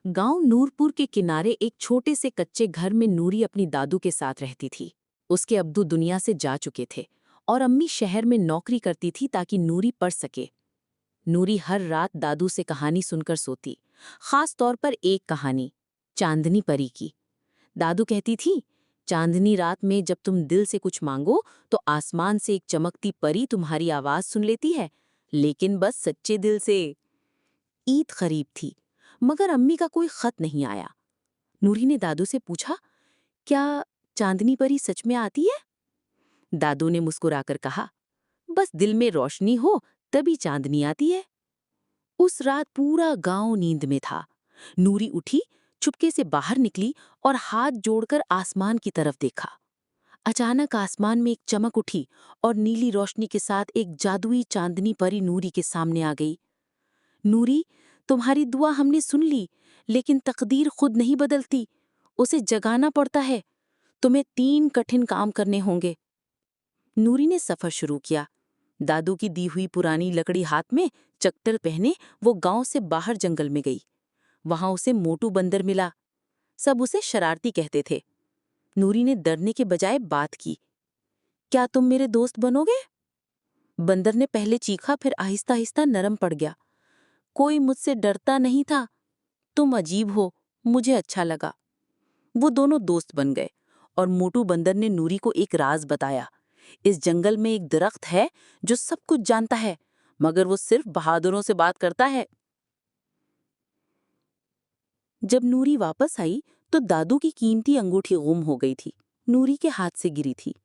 गांव नूरपुर के किनारे एक छोटे से कच्चे घर में नूरी अपनी दादू के साथ रहती थी। उसके अब्बू दुनिया से जा चुके थे और अम्मी शहर में नौकरी करती थी ताकि नूरी पढ़ सके। नूरी हर रात दादू से कहानी सुनकर सोती, खास तौर पर एक कहानी, चांदनी परी की। दादू कहती थी, चांदनी रात में जब तुम दिल से कुछ मांगो तो आसमान से एक चमकती परी तुम्हारी आवाज सुन लेती है, लेकिन बस सच्चे दिल से। ईद करीब थी, मगर अम्मी का कोई खत नहीं आया। नूरी ने दादू से पूछा, क्या चांदनी परी सच में आती है? दादू ने मुस्कुराकर कहा, बस दिल में रोशनी हो तभी चांदनी आती है। उस रात पूरा गांव नींद में था। नूरी उठी, चुपके से बाहर निकली और हाथ जोड़कर आसमान की तरफ देखा। अचानक आसमान में एक चमक उठी और नीली रोशनी के साथ एक जादुई चांदनी परी नूरी के सामने आ गई। नूरी, तुम्हारी दुआ हमने सुन ली, लेकिन तकदीर खुद नहीं बदलती, उसे जगाना पड़ता है। तुम्हें 3 कठिन काम करने होंगे। नूरी ने सफर शुरू किया। दादू की दी हुई पुरानी लकड़ी हाथ में, चक्कर पहने वो गांव से बाहर जंगल में गई। वहां उसे मोटू बंदर मिला। सब उसे शरारती कहते थे। नूरी ने डरने के बजाय बात की, क्या तुम मेरे दोस्त बनोगे? बंदर ने पहले चीखा, फिर आहिस्ता आहिस्ता नरम पड़ गया। कोई मुझसे डरता नहीं था। तुम अजीब हो, मुझे अच्छा लगा। वो दोनों दोस्त बन गए और मोटू बंदर ने नूरी को एक राज बताया। इस जंगल में एक दरख्त है जो सब कुछ जानता है, मगर वो सिर्फ बहादुरों से बात करता है। जब नूरी वापस आई तो दादू की कीमती अंगूठी गुम हो गई थी। नूरी के हाथ से गिरी थी।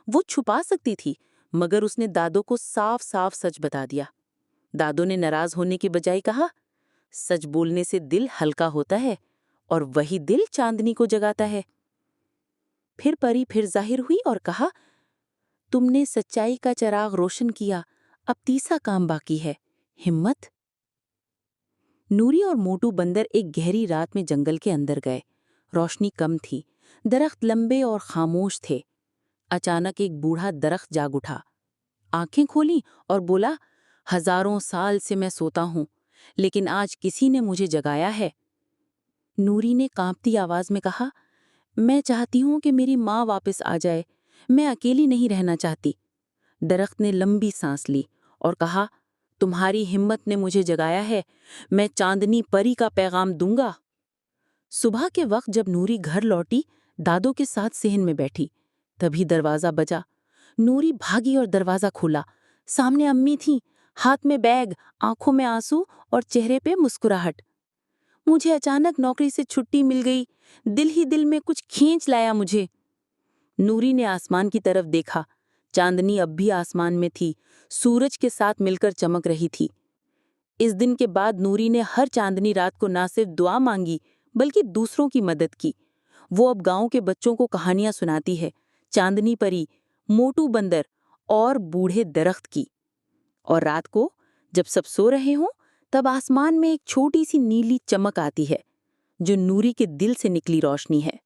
वो छुपा सकती थी, मगर उसने दादू को साफ साफ सच बता दिया। दादू ने नाराज होने के बजाय कहा, सच बोलने से दिल हल्का होता है और वही दिल चांदनी को जगाता है। फिर परी फिर जाहिर हुई और कहा, तुमने सच्चाई का चिराग रोशन किया, अब तीसरा काम बाकी है, हिम्मत। नूरी और मोटू बंदर एक गहरी रात में जंगल के अंदर गए। रोशनी कम थी, दरख्त लंबे और खामोश थे। अचानक एक बूढ़ा दरख्त जाग उठा, आंखें खोली और बोला, हजारों साल से मैं सोता हूं, लेकिन आज किसी ने मुझे जगाया है। नूरी ने कांपती आवाज में कहा, मैं चाहती हूं कि मेरी माँ वापस आ जाए, मैं अकेली नहीं रहना चाहती। दरख्त ने लंबी सांस ली और कहा, तुम्हारी हिम्मत ने मुझे जगाया है, मैं चांदनी परी का पैगाम दूंगा। सुबह के वक्त जब नूरी घर लौटी, दादू के साथ सेहन में बैठी, तभी दरवाजा बजा। नूरी भागी और दरवाजा खोला। सामने अम्मी थीं, हाथ में बैग, आंखों में आंसू और चेहरे पे मुस्कुराहट। मुझे अचानक नौकरी से छुट्टी मिल गई, दिल ही दिल में कुछ खींच लाया मुझे। नूरी ने आसमान की तरफ देखा। चांदनी अब भी आसमान में थी, सूरज के साथ मिलकर चमक रही थी। इस दिन के बाद नूरी ने हर चांदनी रात को ना सिर्फ दुआ मांगी, बल्कि दूसरों की मदद की। वो अब गांव के बच्चों को कहानियां सुनाती है, चांदनी परी, मोटू बंदर और बूढ़े दरख्त की। और रात को जब सब सो रहे हों, तब आसमान में एक छोटी सी नीली चमक आती है, जो नूरी के दिल से निकली रोशनी है।